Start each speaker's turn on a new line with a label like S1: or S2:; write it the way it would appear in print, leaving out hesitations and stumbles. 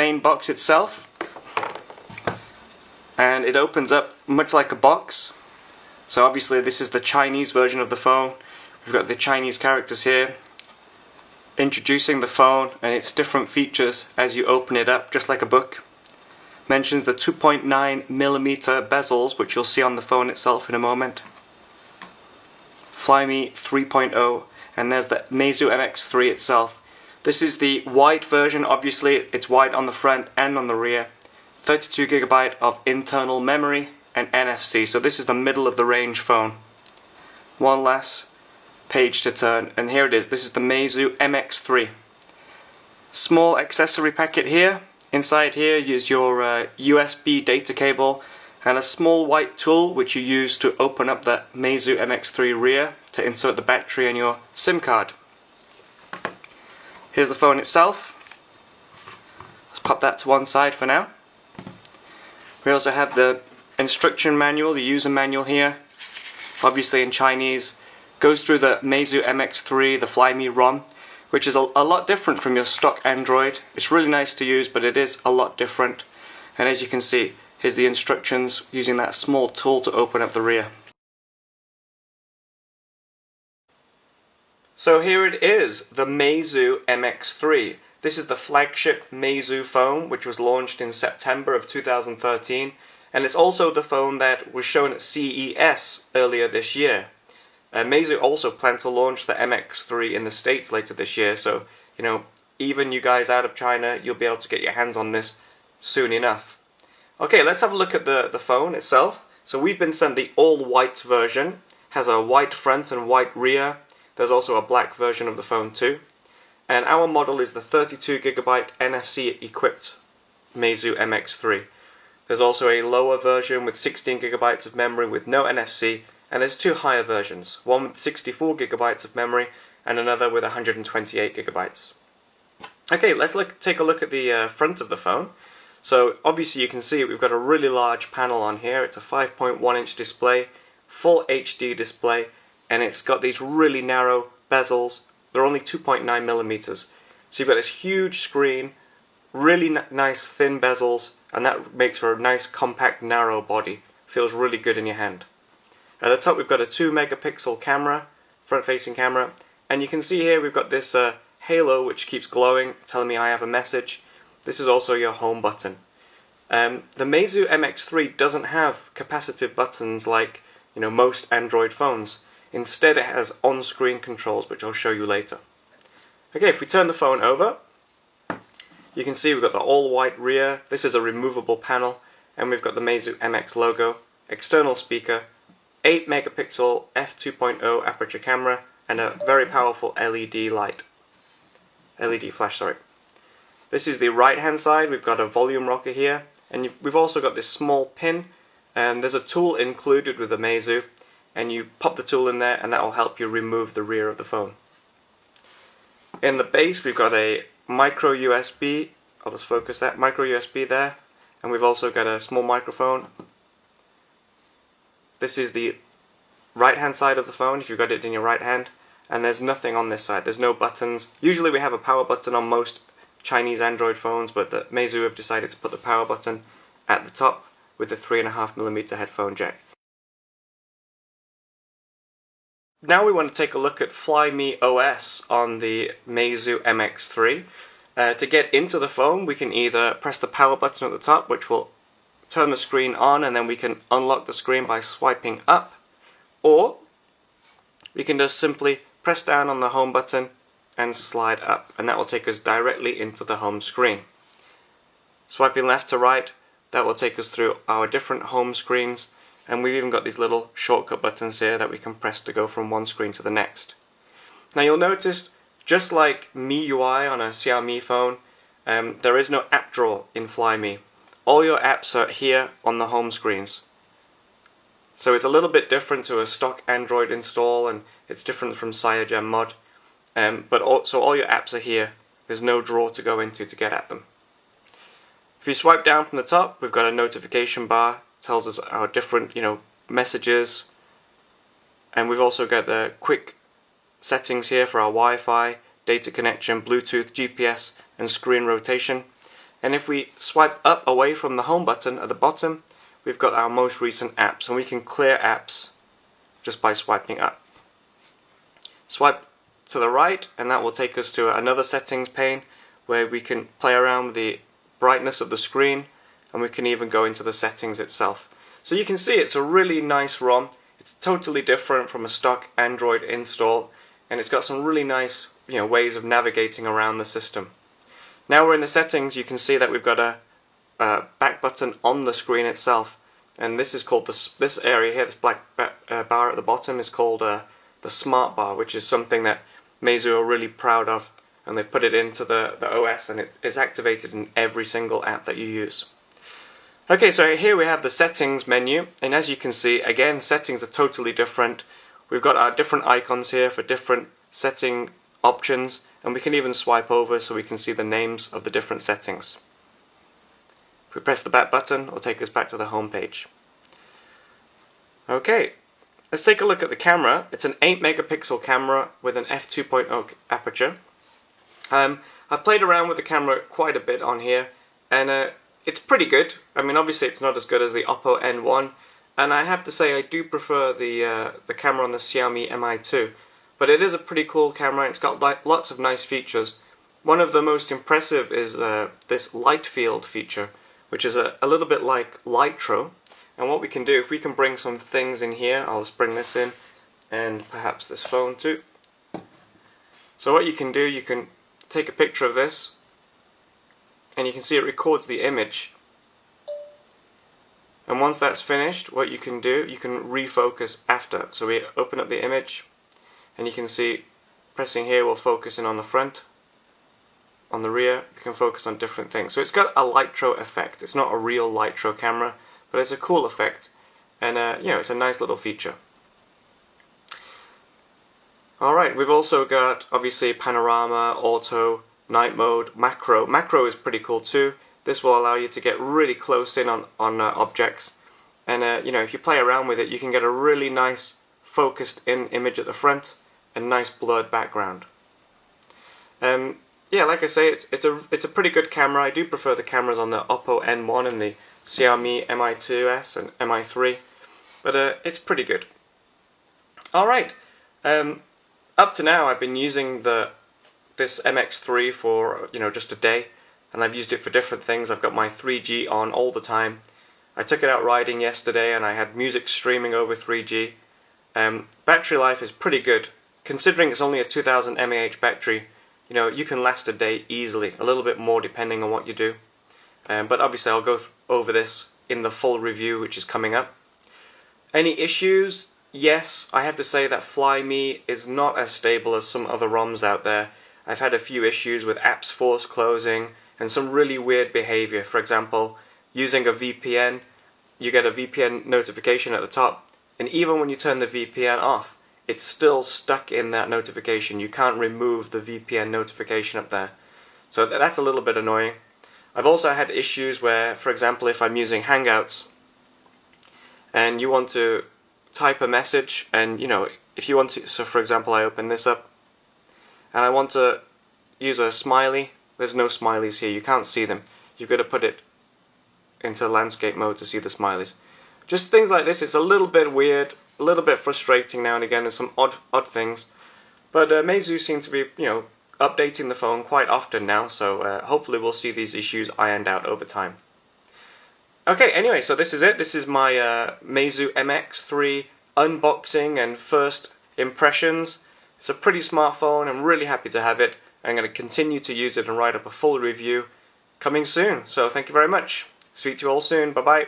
S1: main box itself, and it opens up much like a box. So obviously this is the Chinese version of the phone. We've got the Chinese characters here introducing the phone and its different features as you open it up, just like a book. Mentions the 2.9mm bezels, which you'll see on the phone itself in a moment. Flyme 3.0, and there's the MEIZU MX3 itself. This is the white version. Obviously it's white on the front and on the rear. 32GB of internal memory and NFC, so this is the middle of the range phone. One last page to turn, and here it is. This is the MEIZU MX3. Small accessory packet here. Inside here is your USB data cable and a small white tool which you use to open up the MEIZU MX3 rear to insert the battery and your SIM card. Here's the phone itself. Let's pop that to one side for now. We also have the instruction manual, the user manual here, obviously in Chinese. Goes through the MEIZU MX3, the Flyme ROM, which is a lot different from your stock Android. It's really nice to use, but it is a lot different. And as you can see, here's the instructions using that small tool to open up the rear. So here it is, the MEIZU MX3. This is the flagship MEIZU phone, which was launched in September of 2013, and it's also the phone that was shown at CES earlier this year. MEIZU also plan to launch the MX3 in the States later this year, so even you guys out of China, you'll be able to get your hands on this soon enough. Okay, let's have a look at the phone itself. So we've been sent the all-white version. Has a white front and white rear. There's also a black version of the phone too. And our model is the 32GB NFC equipped MEIZU MX3. There's also a lower version with 16GB of memory with no NFC, and there's two higher versions, one with 64GB of memory and another with 128GB. Okay, let's take a look at the front of the phone. So obviously you can see we've got a really large panel on here. It's a 5.1-inch display, full HD display, and it's got these really narrow bezels. They're only 2.9mm. So you've got this huge screen, really nice thin bezels, and that makes for a nice compact narrow body. Feels really good in your hand. At the top we've got a 2-megapixel camera, front-facing camera, and you can see here we've got this halo which keeps glowing, telling me I have a message. This is also your home button. The MEIZU MX3 doesn't have capacitive buttons like most Android phones. Instead it has on-screen controls, which I'll show you later. Okay, if we turn the phone over, you can see we've got the all-white rear. This is a removable panel, and we've got the MEIZU MX logo, external speaker, 8-megapixel f2.0 aperture camera, and a very powerful LED flash, sorry. This is the right hand side. We've got a volume rocker here, and we've also got this small pin, and there's a tool included with the MEIZU, and you pop the tool in there and that will help you remove the rear of the phone. In the base we've got a micro USB, I'll just focus that, micro USB there, and we've also got a small microphone. This is the right hand side of the phone if you've got it in your right hand, and there's nothing on this side, there's no buttons. Usually we have a power button on most Chinese Android phones, but the MEIZU have decided to put the power button at the top with the 3.5mm headphone jack. Now we want to take a look at Flyme OS on the MEIZU MX3. To get into the phone we can either press the power button at the top, which will turn the screen on, and then we can unlock the screen by swiping up, or we can just simply press down on the home button and slide up, and that will take us directly into the home screen. Swiping left to right, that will take us through our different home screens, and we've even got these little shortcut buttons here that we can press to go from one screen to the next. Now you'll notice, just like MIUI on a Xiaomi phone, there is no app drawer in Flyme. All your apps are here on the home screens. So it's a little bit different to a stock Android install, and it's different from CyanogenMod Mod. So all your apps are here. There's no drawer to go into to get at them. If you swipe down from the top, we've got a notification bar. It tells us our different messages, and we've also got the quick settings here for our Wi-Fi, data connection, Bluetooth, GPS, and screen rotation. And if we swipe up away from the home button at the bottom, we've got our most recent apps, and we can clear apps just by swiping up. Swipe to the right and that will take us to another settings pane where we can play around with the brightness of the screen, and we can even go into the settings itself. So you can see it's a really nice ROM. It's totally different from a stock Android install, and it's got some really nice ways of navigating around the system. Now we're in the settings, you can see that we've got a back button on the screen itself, and this is called this area here, this black bar at the bottom is called the smart bar, which is something that MEIZU are really proud of, and they've put it into the OS, and it's activated in every single app that you use. Okay, so here we have the settings menu, and as you can see, again, settings are totally different. We've got our different icons here for different setting options, and we can even swipe over so we can see the names of the different settings. If we press the back button, it'll take us back to the home page. Okay, let's take a look at the camera. It's an 8 megapixel camera with an f2.0 aperture. I've played around with the camera quite a bit on here, and it's pretty good. I mean, obviously it's not as good as the Oppo N1, and I have to say I do prefer the camera on the Xiaomi Mi2. But it is a pretty cool camera. It's got lots of nice features. One of the most impressive is this light field feature, which is a little bit like Lightro. And what we can do, if we can bring some things in here, I'll just bring this in, and perhaps this phone too. So what you can do, you can take a picture of this, and you can see it records the image. And once that's finished, what you can do, you can refocus after. So we open up the image, and you can see pressing here will focus in on the front, on the rear. You can focus on different things. So it's got a Lightro effect. It's not a real Lightro camera, but it's a cool effect, and it's a nice little feature. Alright, we've also got obviously panorama, auto, night mode, macro. Macro is pretty cool too. This will allow you to get really close in on objects, and if you play around with it, you can get a really nice focused in image at the front and nice blurred background. Yeah, like I say, it's a pretty good camera. I do prefer the cameras on the Oppo N1 and the Xiaomi Mi2s and Mi3, but it's pretty good. Alright, up to now I've been using this MX3 for just a day, and I've used it for different things. I've got my 3G on all the time. I took it out riding yesterday and I had music streaming over 3G. Battery life is pretty good. Considering it's only a 2000 mAh battery, you can last a day easily, a little bit more depending on what you do. But obviously I'll go over this in the full review, which is coming up. Any issues? Yes, I have to say that Flyme is not as stable as some other ROMs out there. I've had a few issues with apps force closing and some really weird behavior. For example, using a VPN, you get a VPN notification at the top, and even when you turn the VPN off, it's still stuck in that notification. You can't remove the VPN notification up there. So that's a little bit annoying. I've also had issues where, for example, if I'm using Hangouts and you want to type a message, and if you want to, so for example I open this up and I want to use a smiley, there's no smileys here, you can't see them. You've got to put it into landscape mode to see the smileys. Just things like this. It's a little bit weird, a little bit frustrating now and again. There's some odd things, but MEIZU seem to be updating the phone quite often now, so hopefully we'll see these issues ironed out over time. Okay, anyway, so this is it. This is my MEIZU MX3 unboxing and first impressions. It's a pretty smartphone. I'm really happy to have it. I'm going to continue to use it and write up a full review coming soon. So thank you very much. Speak to you all soon. Bye bye.